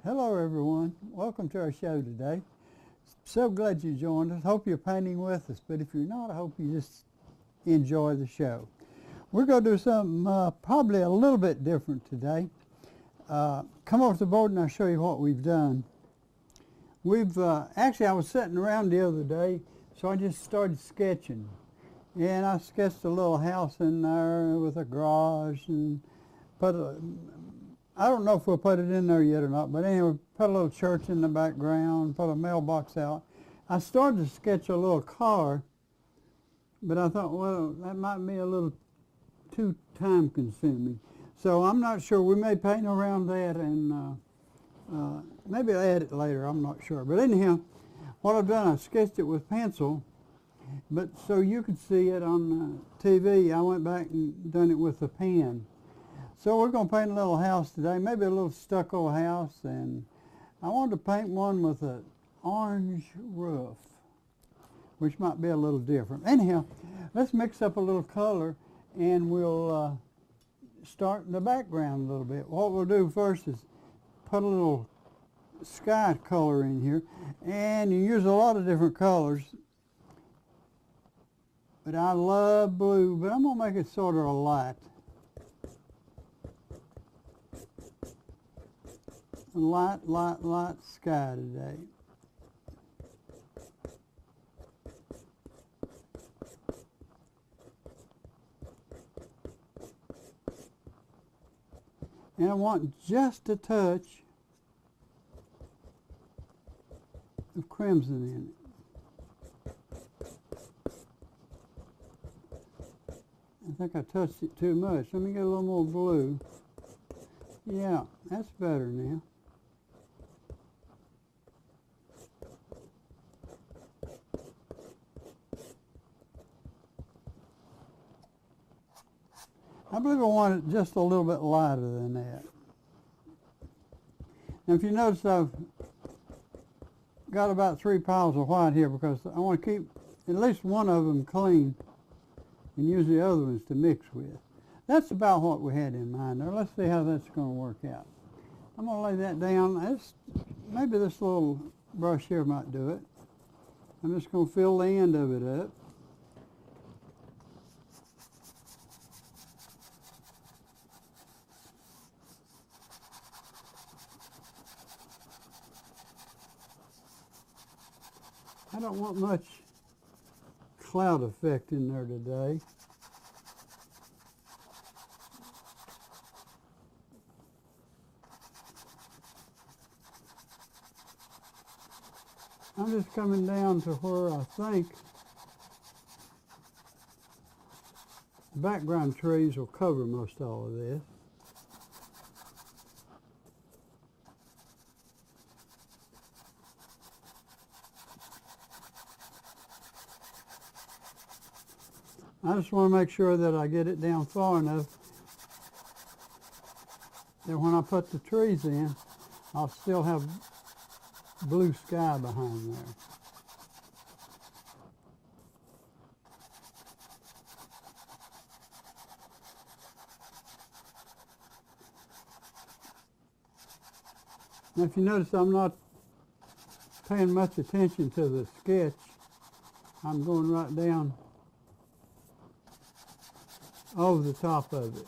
Hello everyone, welcome to our show today. So glad you joined us. Hope you're painting with us, but if you're not, I hope you just enjoy the show. We're going to do something probably a little bit different today. Come over to the board and I'll show you what we've done. Actually I was sitting around the other day, so I just started sketching. And I sketched a little house in there with a garage and I don't know if we'll put it in there yet or not, but anyway, put a little church in the background, put a mailbox out. I started to sketch a little car, but I thought, well, that might be a little too time consuming. So I'm not sure. We may paint around that and maybe I'll add it later. I'm not sure. But anyhow, what I've done, I sketched it with pencil, but so you could see it on TV, I went back and done it with a pen. So we're going to paint a little house today, maybe a little stucco house, and I wanted to paint one with an orange roof, which might be a little different. Anyhow, let's mix up a little color and we'll start in the background a little bit. What we'll do first is put a little sky color in here, and you use a lot of different colors, but I love blue, but I'm going to make it sort of a light. Light sky today. And I want just a touch of crimson in it. I think I touched it too much. Let me get a little more blue. Yeah, that's better now. I believe I want it just a little bit lighter than that. Now if you notice, I've got about 3 piles of white here because I want to keep at least one of them clean and use the other ones to mix with. That's about what we had in mind there. Let's see how that's going to work out. I'm going to lay that down. Maybe this little brush here might do it. I'm just going to fill the end of it up. I don't want much cloud effect in there today. I'm just coming down to where I think the background trees will cover most all of this. I just want to make sure that I get it down far enough that when I put the trees in, I'll still have blue sky behind there. Now if you notice, I'm not paying much attention to the sketch. I'm going right down over the top of it.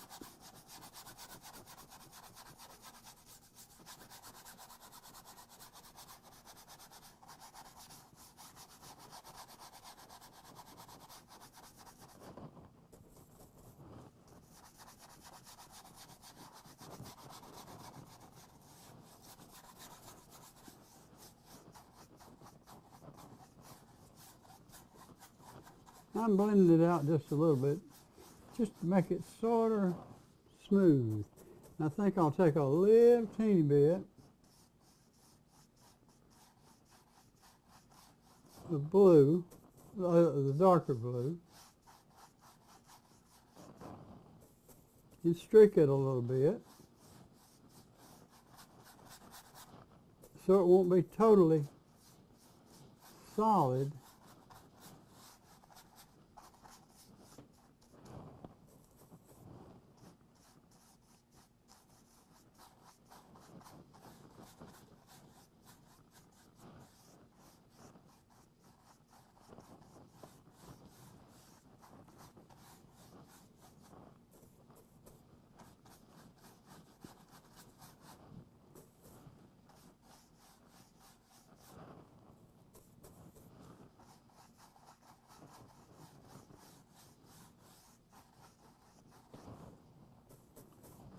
I'm blending it out just a little bit, just to make it sort of smooth. And I think I'll take a little teeny bit of blue, the darker blue, and streak it a little bit so it won't be totally solid.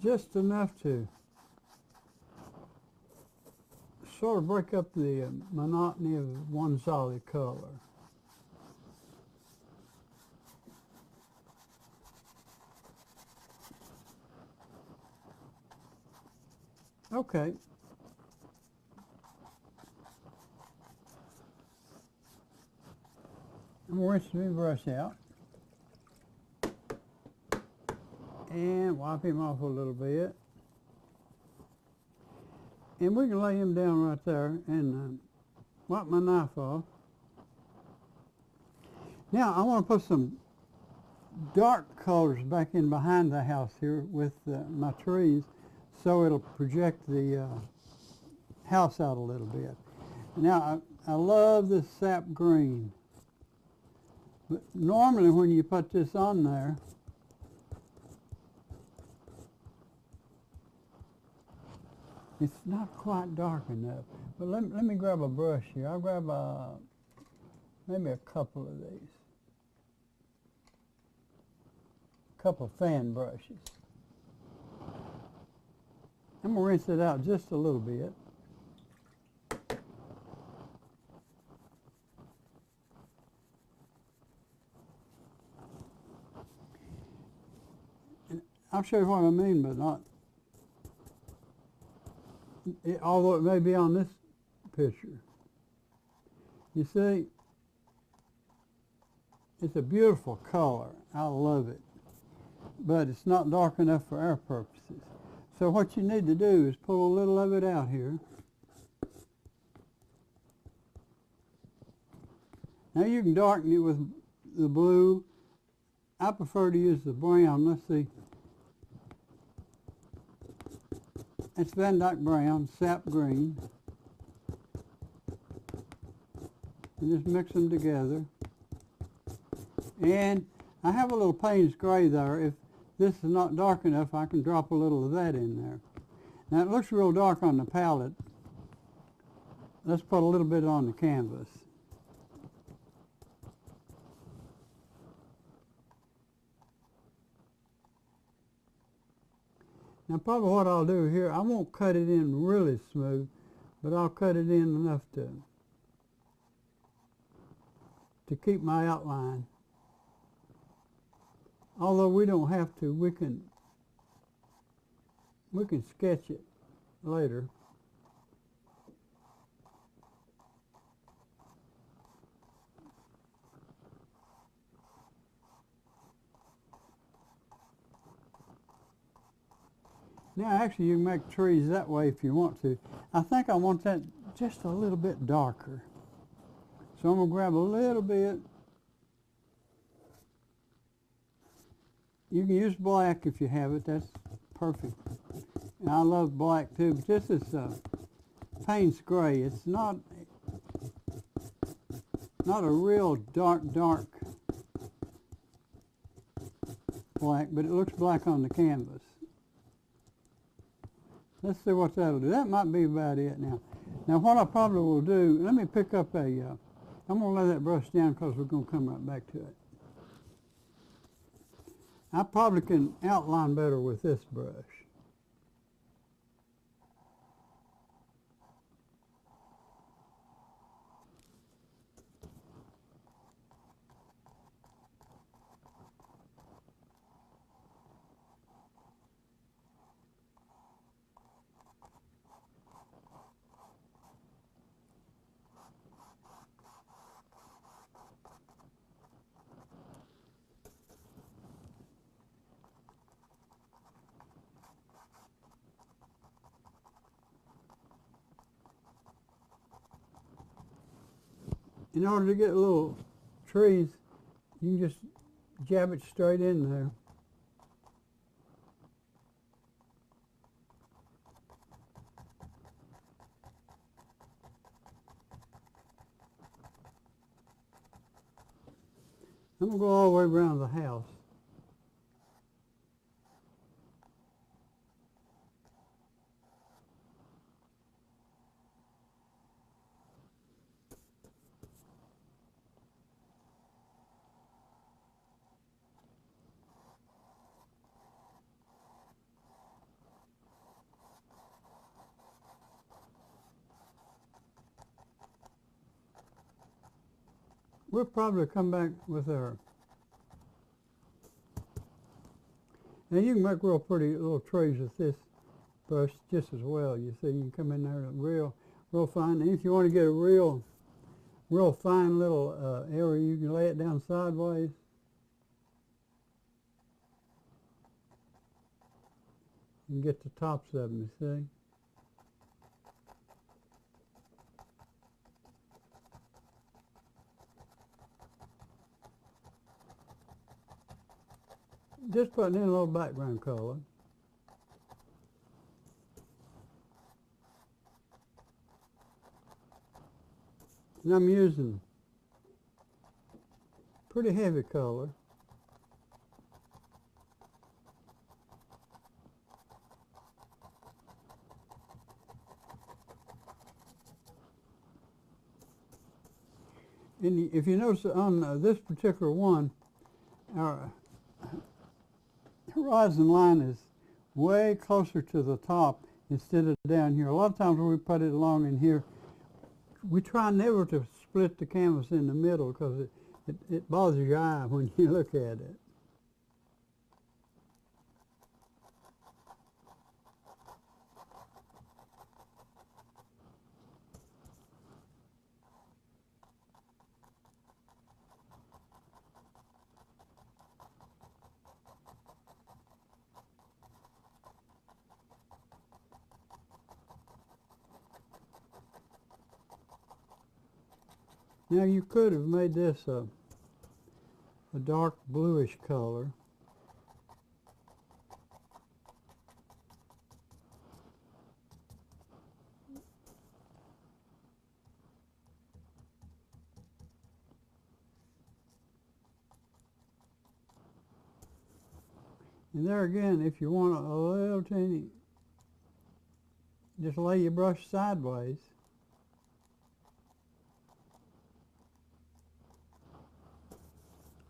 just enough to sort of break up the monotony of one solid color. Okay. I'm going to rinse my brush out and wipe him off a little bit. And we can lay him down right there and wipe my knife off. Now I want to put some dark colors back in behind the house here with my trees, so it'll project the house out a little bit. Now I love this sap green, but normally when you put this on there, it's not quite dark enough. But let me grab a brush here. I'll grab maybe a couple of these. A couple of fan brushes. I'm going to rinse it out just a little bit. And I'll show you what I mean by not, although it may be on this picture. You see, it's a beautiful color. I love it. But it's not dark enough for our purposes. So what you need to do is pull a little of it out here. Now you can darken it with the blue. I prefer to use the brown. Let's see. It's Van Dyke brown, sap green. And just mix them together. And I have a little Payne's gray there. If this is not dark enough, I can drop a little of that in there. Now it looks real dark on the palette. Let's put a little bit on the canvas. Now probably what I'll do here, I won't cut it in really smooth, but I'll cut it in enough to keep my outline. Although we don't have to, we can sketch it later. Now actually you can make trees that way if you want to. I think I want that just a little bit darker. So I'm going to grab a little bit. You can use black if you have it, that's perfect. And I love black too, but this is Payne's gray. It's not a real dark black, but it looks black on the canvas. Let's see what that'll do. That might be about it now. Now what I probably will do, let me pick up I'm going to lay that brush down because we're going to come right back to it. I probably can outline better with this brush. In order to get little trees, you can just jab it straight in there. I'm going to go all the way around the house. we'll probably come back with our. Now you can make real pretty little trees with this brush just as well. You see, you can come in there real fine. And if you want to get a real fine little area, you can lay it down sideways. And get the tops of them, you see. Just putting in a little background color. And I'm using pretty heavy color. And if you notice on this particular one, our horizon line is way closer to the top instead of down here. A lot of times when we put it along in here, we try never to split the canvas in the middle because it bothers your eye when you look at it. Now you could have made this a dark bluish color. And there again, if you want a little teeny, just lay your brush sideways.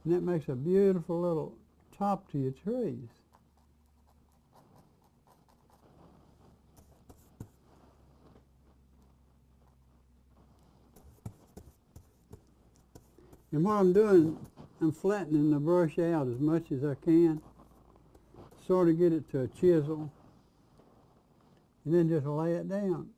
And that makes a beautiful little top to your trees. And what I'm doing, I'm flattening the brush out as much as I can, sort of get it to a chisel, and then just lay it down.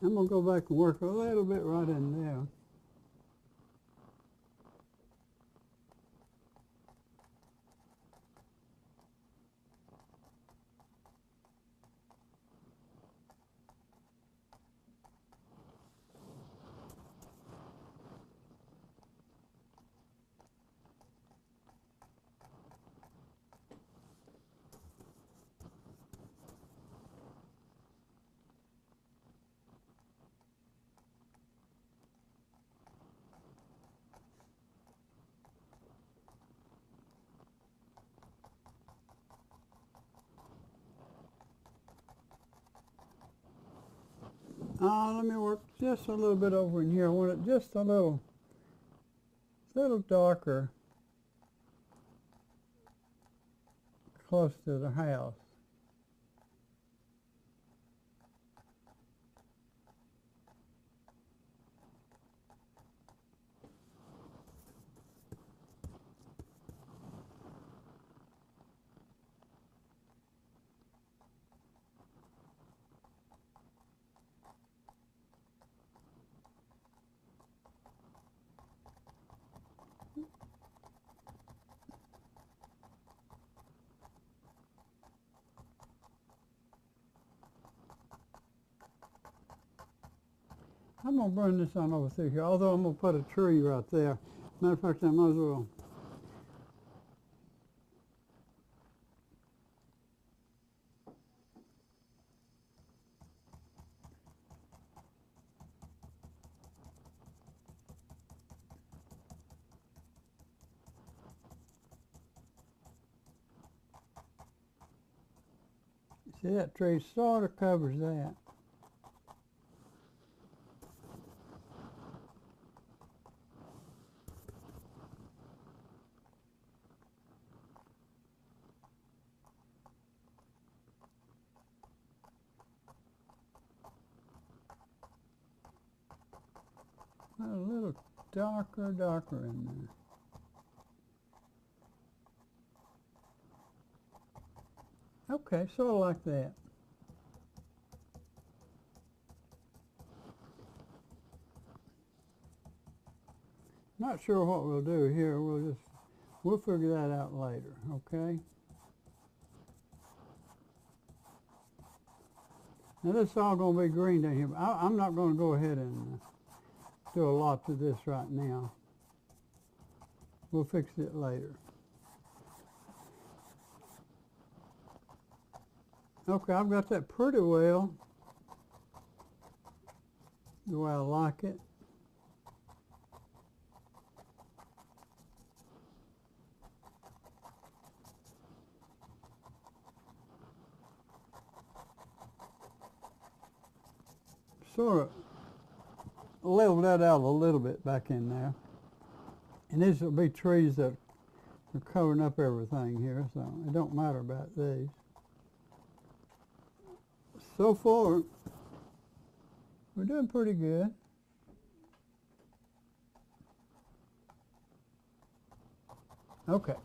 I'm going to go back and work a little bit right in there. Let me work just a little bit over in here. I want it just a little darker, close to the house. I'm going to bring this on over through here, although I'm going to put a tree right there. Matter of fact, I might as well. See, that tree sort of covers that. A little darker in there. Okay, sort of like that. Not sure what we'll do here. We'll figure that out later, okay? Now this is all going to be green down here. I'm not going to go ahead and do a lot to this right now. We'll fix it later. Okay, I've got that pretty well the way I like it. Sort of level that out a little bit back in there. And these will be trees that are covering up everything here, so it don't matter about these. So far, we're doing pretty good. Okay,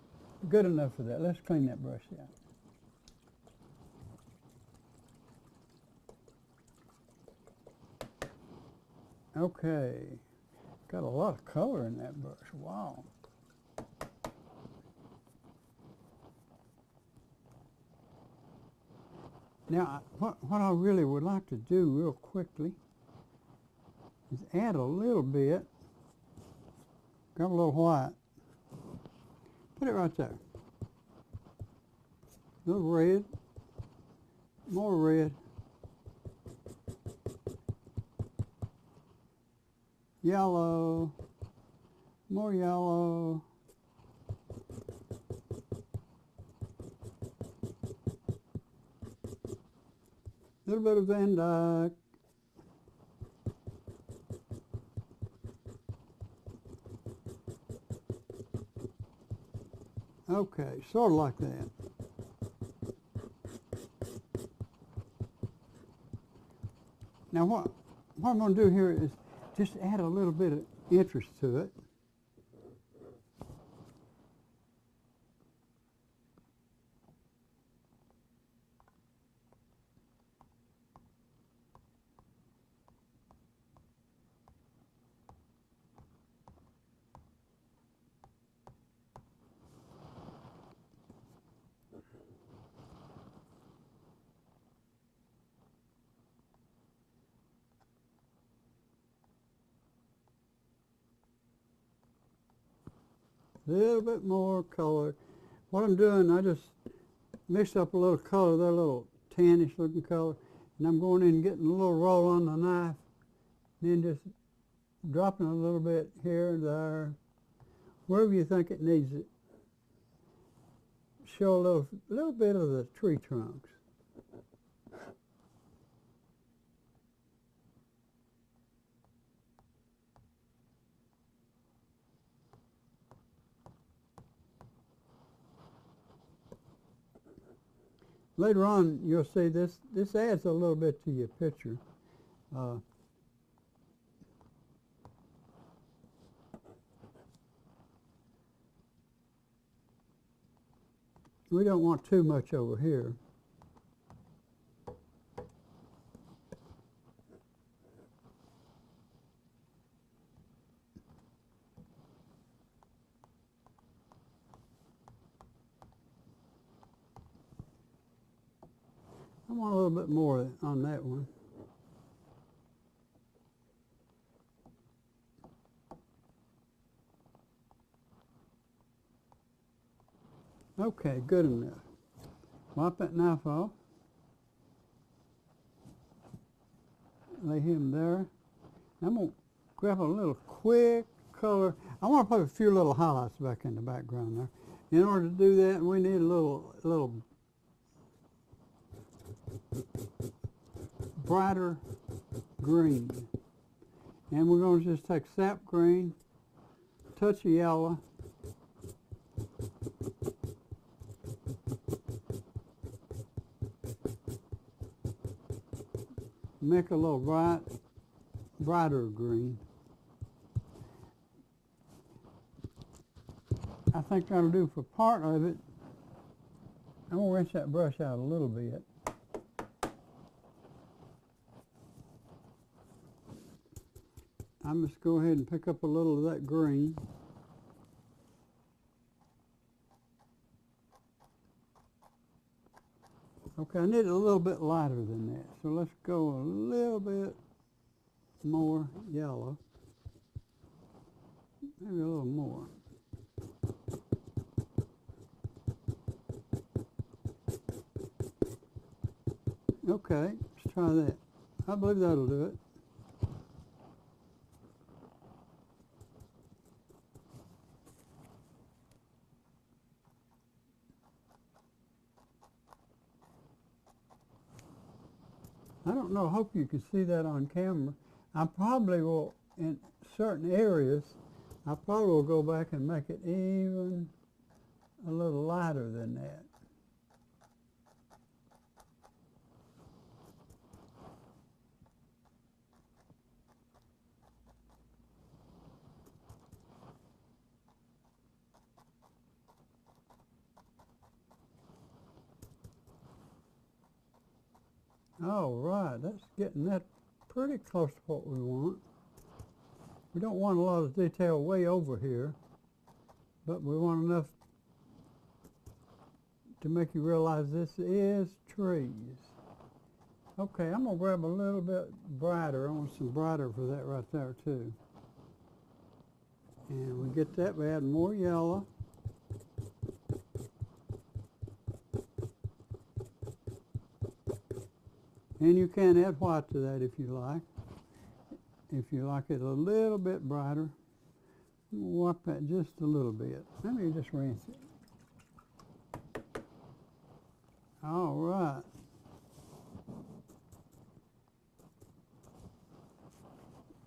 good enough for that. Let's clean that brush out. Okay, got a lot of color in that brush. Wow. Now, what I really would like to do real quickly is add a little bit, grab a little white, put it right there. A little red, more red, yellow, more yellow, a little bit of Van Dyke, okay, sort of like that. Now what I'm going to do here is just add a little bit of interest to it. A little bit more color. What I'm doing, I just mixed up a little color, that little tannish looking color, and I'm going in and getting a little roll on the knife, and then just dropping a little bit here and there, wherever you think it needs it. Show a little bit of the tree trunks. Later on, you'll see this adds a little bit to your picture. We don't want too much over here. I want a little bit more on that one. Okay, good enough. Wipe that knife off. Lay him there. I'm going to grab a little quick color. I want to put a few little highlights back in the background there. In order to do that, we need a little brighter green. And we're going to just take sap green, touch of yellow, make a little brighter green. I think that'll do for part of it. I'm going to rinse that brush out a little bit. I'm just go ahead and pick up a little of that green. Okay, I need it a little bit lighter than that, so let's go a little bit more yellow, maybe a little more. Okay, let's try that. I believe that'll do it. I don't know, I hope you can see that on camera. I probably will, in certain areas, I probably will go back and make it even a little lighter than that. All right, that's getting that pretty close to what we want. We don't want a lot of detail way over here, but we want enough to make you realize this is trees. Okay, I'm gonna grab a little bit brighter. I want some brighter for that right there too. And we get that, we add more yellow. And you can add white to that if you like. If you like it a little bit brighter, wipe that just a little bit. Let me just rinse it. All right.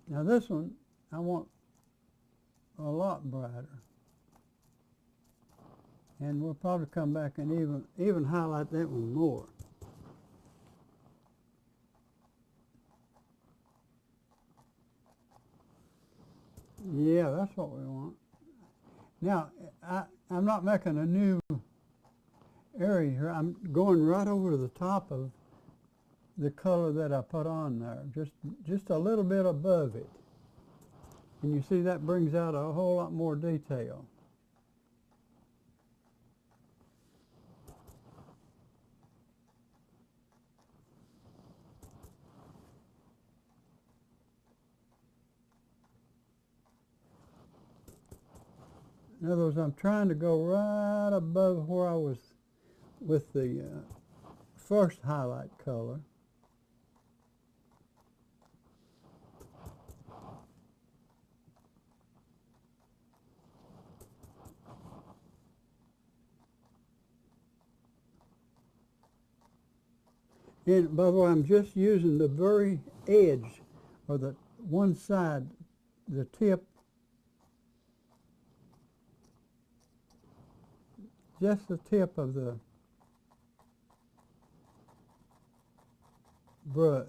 Now this one, I want a lot brighter. And we'll probably come back and even highlight that one more. Yeah, that's what we want. Now, I'm not making a new area here. I'm going right over the top of the color that I put on there, just a little bit above it. And you see that brings out a whole lot more detail. In other words, I'm trying to go right above where I was with the first highlight color. And by the way, I'm just using the very edge, or the one side, the tip, just the tip of the brush.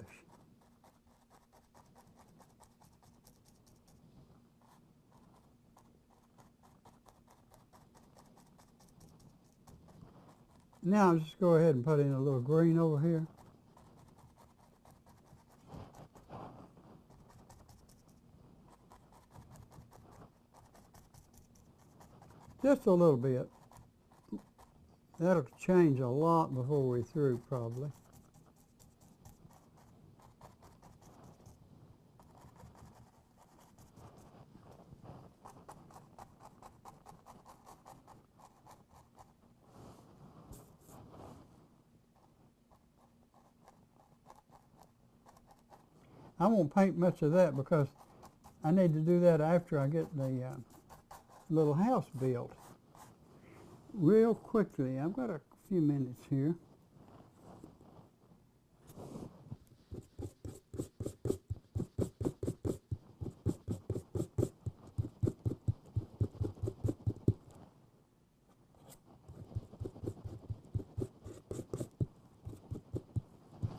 Now I'll just go ahead and put in a little green over here. Just a little bit. That'll change a lot before we're through, probably. I won't paint much of that because I need to do that after I get the little house built. Real quickly, I've got a few minutes here.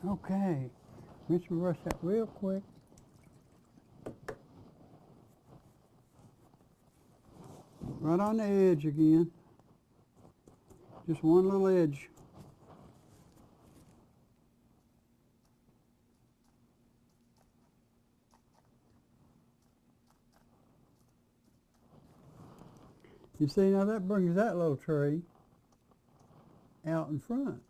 Okay, rinse and brush that real quick. Right on the edge again. Just one little edge. You see, now that brings that little tree out in front.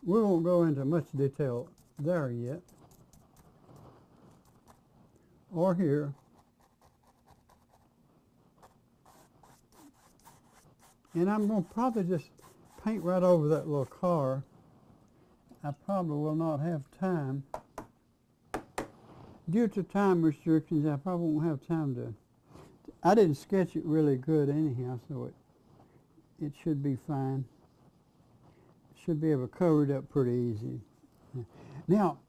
We won't go into much detail there yet, or here. And I'm going to probably just paint right over that little car. I probably will not have time. Due to time restrictions, I probably won't have time to. I didn't sketch it really good anyhow, so it should be fine. Should be able to cover it up pretty easy. Now,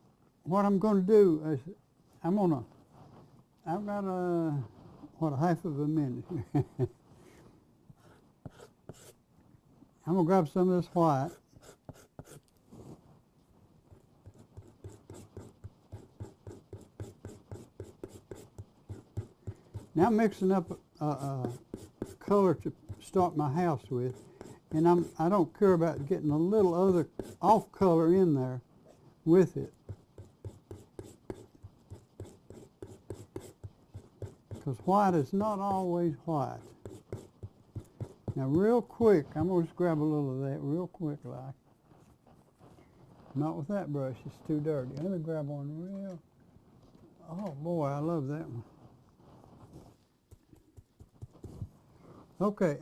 what I'm going to do is I've got a half of a minute here. I'm going to grab some of this white. Now I'm mixing up a color to start my house with, and I don't care about getting a little other off color in there with it, because white is not always white. Now real quick, I'm going to just grab a little of that real quick like. Not with that brush, it's too dirty. Let me grab one real. Oh boy, I love that one. Okay,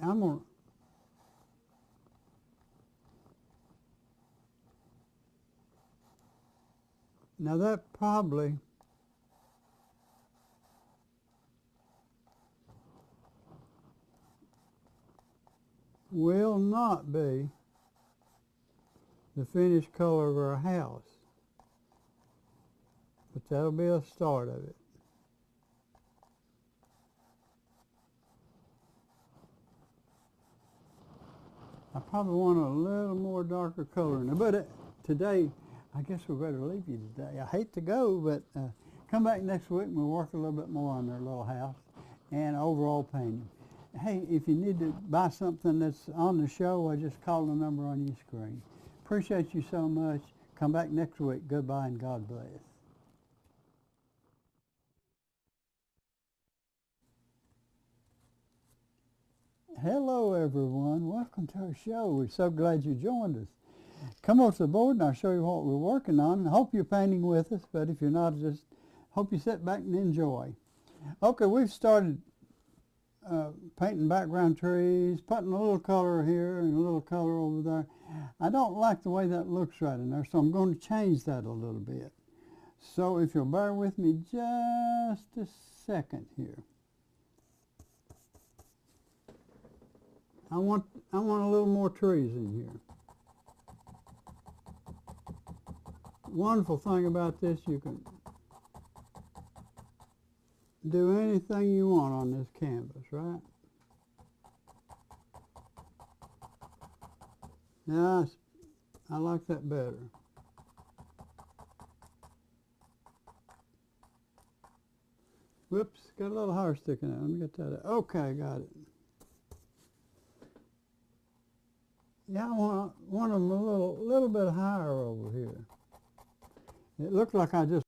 now that probably will not be the finished color of our house, but that'll be a start of it. I probably want a little more darker color in it, but today, I guess we better leave you today. I hate to go, but come back next week and we'll work a little bit more on their little house and overall painting. Hey, if you need to buy something that's on the show, I just call the number on your screen. Appreciate you so much. Come back next week. Goodbye and God bless. Hello everyone, welcome to our show. We're so glad you joined us. Come over to the board and I'll show you what we're working on. I hope you're painting with us, but if you're not, just hope you sit back and enjoy. Okay, we've started painting background trees, putting a little color here and a little color over there. I don't like the way that looks right in there, so I'm going to change that a little bit. So if you'll bear with me just a second here. I want a little more trees in here. Wonderful thing about this, you can do anything you want on this canvas, right? Yes, I like that better. Whoops, got a little hair sticking out. Let me get that out. Okay, got it. Yeah, I want them a little bit higher over here. It looked like I just